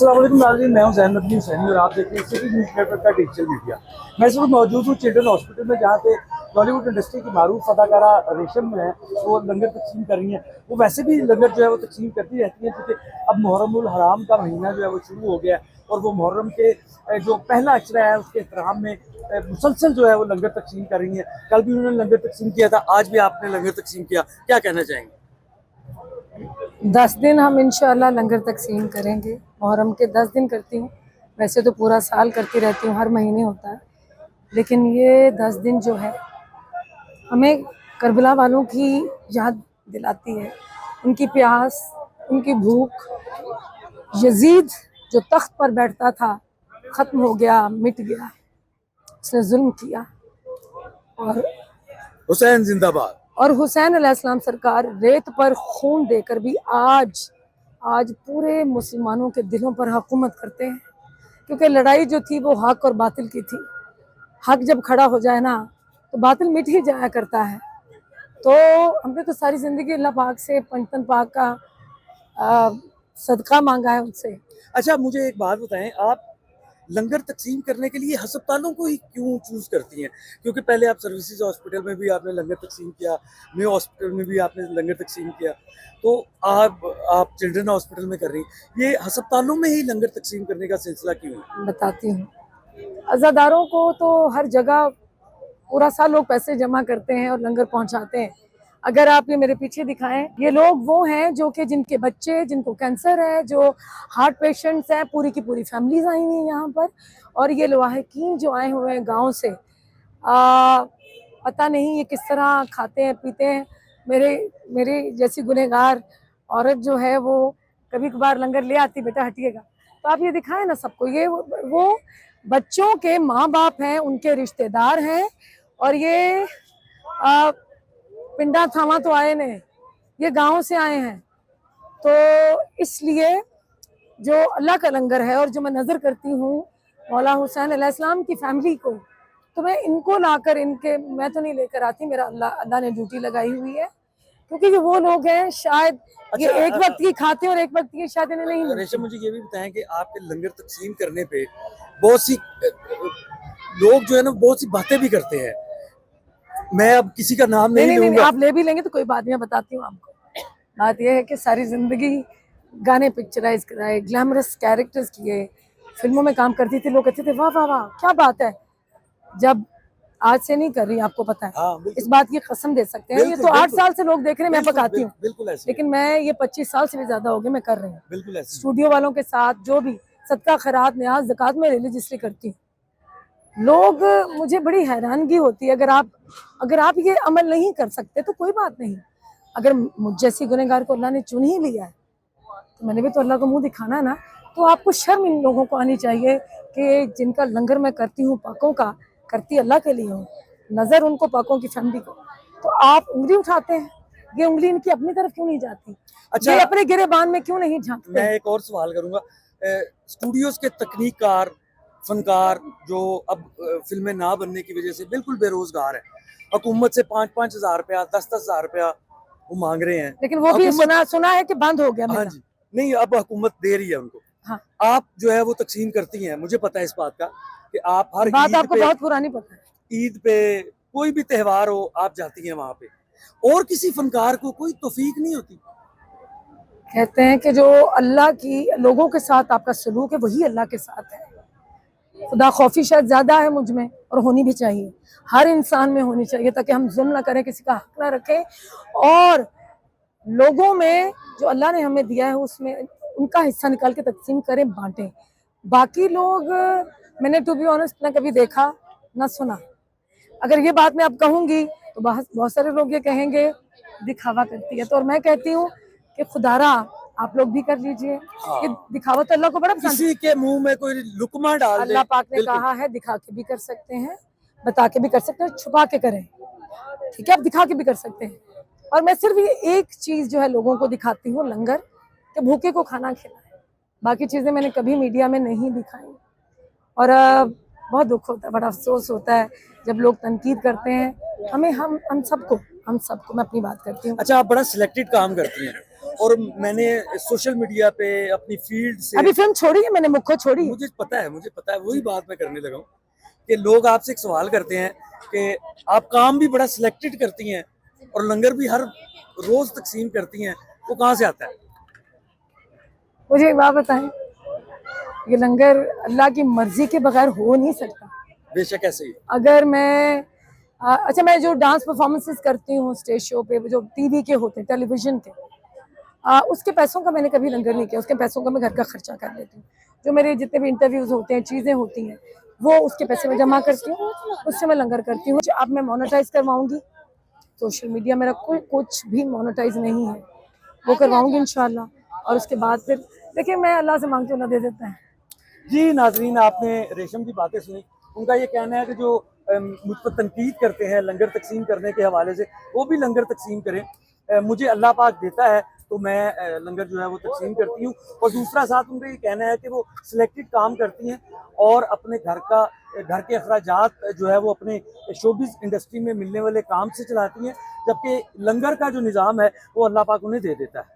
अस्सलाम वालेकुम नाज़रीन, मैं हूं ज़ैन नबी हुसैनी और आप देखते हैं सिटी न्यूज़ नेटवर्क का डिजिटल मीडिया। मैं इस वक्त मौजूद हूं चिल्ड्रन हॉस्पिटल में, जहां पे बॉलीवुड इंडस्ट्री की मारूफ अदाकारा रेशम है वो लंगर तकसीम कर रही हैं। वो वैसे भी लंगर जो है वो तकसीम करती रहती हैं, क्योंकि अब मुहर्रमुल हराम का महीना जो है वो शुरू हो गया है और वो मुहर्रम के जो पहला अशरा है उसके एहतराम में मुसलसल जो है वो लंगर तकसीम कर रही हैं। कल भी उन्होंने लंगर तकसीम किया था, आज भी आपने लंगर तकसीम किया, क्या कहना चाहेंगे? 10 दिन हम इंशाल्लाह लंगर तकसीम करेंगे। मुहर्रम के 10 दिन करती हूँ, वैसे तो पूरा साल करती रहती हूँ, हर महीने होता है, लेकिन ये 10 दिन जो है हमें करबला वालों की याद दिलाती है। उनकी प्यास, उनकी भूख। यजीद जो तख्त पर बैठता था ख़त्म हो गया, मिट गया, उसने जुल्म किया। और हुसैन जिंदाबाद। हुसैन अलैहिस्सलाम सरकार रेत पर खून देकर भी आज पूरे मुसलमानों के दिलों पर हुकूमत करते हैं, क्योंकि लड़ाई जो थी वो हक और बातिल की थी। हक जब खड़ा हो जाए ना तो बातिल मिट ही जाया करता है। तो हमने तो सारी ज़िंदगी अल्लाह पाक से पंचतन पाक का सदका मांगा है उनसे। अच्छा, मुझे एक बात बताएं, आप लंगर तकसीम करने के लिए हस्पतालों को ही क्यों चूज़ करती हैं? क्योंकि पहले आप सर्विसेज हॉस्पिटल में भी आपने लंगर तकसीम किया, मेयो हॉस्पिटल में भी आपने लंगर तकसीम किया, तो आप चिल्ड्रन हॉस्पिटल में कर रही हैं। ये हस्पतालों में ही लंगर तकसीम करने का सिलसिला क्यों है? बताती हूँ, अज़ादारों को तो हर जगह पूरा साल लोग पैसे जमा करते हैं और लंगर पहुंचाते हैं। अगर आप ये मेरे पीछे दिखाएं, ये लोग वो हैं जो कि जिनके बच्चे, जिनको कैंसर है, जो हार्ट पेशेंट्स हैं, पूरी की पूरी फैमिलीज आई हुई हैं यहाँ पर। और ये लवाहिकीन जो आए हुए हैं गांव से, पता नहीं ये किस तरह खाते हैं पीते हैं। मेरे जैसी गुनहगार औरत जो है वो कभी कभार लंगर ले आती, बेटा हटिएगा। तो आप ये दिखाएं ना सबको, ये वो बच्चों के माँ बाप हैं, उनके रिश्तेदार हैं। और ये पिंडा थामा तो आए नहीं, ये गांव से आए हैं। तो इसलिए जो अल्लाह का लंगर है और जो मैं नज़र करती हूँ मौला हुसैन अलैहिस्सलाम की फैमिली को, तो मैं इनको लाकर, इनके मैं तो नहीं लेकर आती, मेरा अल्लाह ने ड्यूटी लगाई हुई है, क्योंकि ये वो लोग हैं शायद ये एक वक्त की खाते हैं और एक वक्त की शायद इन्हें नहीं मिलती। रेशम, मुझे ये भी बताएं कि आपके लंगर तकसीम करने पे बहुत सी लोग जो है ना बहुत सी बातें भी करते हैं। मैं अब किसी का नाम नहीं लूंगा। आप ले भी लेंगे तो कोई बात नहीं, मैं बताती हूँ आपको। बात यह है कि सारी जिंदगी गाने पिक्चराइज कराए, ग्लैमरस कैरेक्टर्स किए, फिल्मों में काम करती थी, लोग कहते थे वाह वाह वाह क्या बात है। जब आज से नहीं कर रही, आपको पता है, हाँ, इस बात की कसम दे सकते हैं। ये तो 8 साल से लोग देख रहे हैं, मैं पकाती हूँ, बिल्कुल ऐसे, लेकिन मैं ये 25 साल से भी ज्यादा हो गए मैं कर रही हूँ। बिल्कुल ऐसे स्टूडियो वालों के साथ जो भी सदका खैरात न्याज ज़कात में रिलीजियसली करती हूँ। लोग, मुझे बड़ी हैरानगी होती है, अगर आप ये अमल नहीं कर सकते तो कोई बात नहीं। अगर मुझ जैसी गुनहगार को अल्लाह ने चुन ही लिया है तो मैंने भी तो अल्लाह को मुंह दिखाना है ना। तो आपको शर्म इन लोगों को आनी चाहिए कि जिनका लंगर मैं करती हूँ पाकों का, करती अल्लाह के लिए हूँ, नज़र उनको पाकों की फैमिली को, तो आप उंगली उठाते हैं। ये उंगली इनकी अपनी तरफ क्यों नहीं जाती? अच्छा, ये अपने गिरेबान में क्यों नहीं झांकते? मैं एक और सवाल करूंगा। स्टूडियोज के तकनीकार, फनकार जो अब फिल्में ना बनने की वजह से बिल्कुल बेरोजगार है, हुकूमत से 5-5 हजार रुपया, 10-10 हजार रुपया वो मांग रहे हैं, लेकिन वो भी सुना है कि बंद हो गया। हाँ जी, नहीं, अब हुकूमत दे रही है उनको। हाँ। आप जो है वो तकसीम करती हैं, मुझे पता है इस बात का कि आप हर बात आपको बहुत पुरानी पता है, ईद पे कोई भी त्यौहार हो आप जाती हैं वहां पे, और किसी फनकार को कोई तौफीक नहीं होती। कहते हैं कि जो अल्लाह की लोगों के साथ आपका सलूक है वही अल्लाह के साथ है। खुदा खौफी शायद ज़्यादा है मुझ में, और होनी भी चाहिए, हर इंसान में होनी चाहिए, ताकि हम जुल्म ना करें, किसी का हक ना रखें, और लोगों में जो अल्लाह ने हमें दिया है उसमें उनका हिस्सा निकाल के तकसीम करें, बांटें। बाकी लोग, मैंने टू बी ऑनेस्ट ना कभी देखा ना सुना। अगर ये बात मैं अब कहूँगी तो बहुत सारे लोग ये कहेंगे दिखावा करती है, तो और मैं कहती हूँ कि खुदारा आप लोग भी कर लीजिए। ये दिखावा तो अल्लाह को बड़ा पसंद है। किसी के मुंह में कोई लुकमा डाल दे, अल्लाह पाक ने कहा है दिखा के भी कर सकते हैं, बता के भी कर सकते हैं, छुपा के करें, ठीक है, आप दिखा के भी कर सकते हैं। और मैं सिर्फ ये एक चीज़ जो है लोगों को दिखाती हूँ, लंगर के भूखे को खाना खिलाएं। बाकी चीज़ें मैंने कभी मीडिया में नहीं दिखाई, और बहुत दुख होता है, बड़ा अफसोस होता है जब लोग तनकीद करते हैं हमें। हम सबको मैं अपनी बात करती हूँ। अच्छा, आप बड़ा सिलेक्टेड काम करती हैं, और मैंने सोशल मीडिया पे अपनी फील्ड से अभी फिल्म छोड़ी है मैंने, मुख्य छोड़ी है। मुझे पता है वही बात मैं करने लगा हूँ कि लोग आपसे एक सवाल करते हैं कि आप काम भी बड़ा सिलेक्टेड करती हैं और लंगर भी हर रोज तकसीम करती हैं, वो कहाँ से आता है? मुझे एक बात बताएं, ये लंगर अल्लाह की मर्जी के बगैर हो नहीं सकता। बेशक ऐसे ही। अगर मैं अच्छा, मैं जो डांस परफॉर्मेंसेस करती हूँ स्टेज शो पे, जो टीवी के होते हैं, टेलीविजन के, उसके पैसों का मैंने कभी लंगर नहीं किया। उसके पैसों का मैं घर का खर्चा कर लेती हूँ। जो मेरे जितने भी इंटरव्यूज होते हैं, चीज़ें होती हैं, वो उसके पैसे में जमा करती हूँ, उससे मैं लंगर करती हूँ। अब मैं मोनेटाइज करवाऊंगी सोशल मीडिया, मेरा कोई कुछ भी मोनेटाइज नहीं है, वो करवाऊंगी इंशाल्लाह। और उसके बाद फिर देखिए, मैं अल्लाह से मांगती हूँ, अल्लाह दे देता है। जी नाजरीन, आपने रेशम की बातें सुनी। उनका ये कहना है कि जो मुझ पर तनकीद करते हैं लंगर तकसीम करने के हवाले से, वो भी लंगर तकसीम करें। मुझे अल्लाह पाक देता है तो मैं लंगर जो है वो तकसीम करती हूँ। और दूसरा साथ उनका ये कहना है कि वो सिलेक्टेड काम करती हैं और अपने घर के अखराजात जो है वो अपने शोबिज़ इंडस्ट्री में मिलने वाले काम से चलाती हैं, जबकि लंगर का जो निज़ाम है वो अल्लाह पाक उन्हें दे देता है।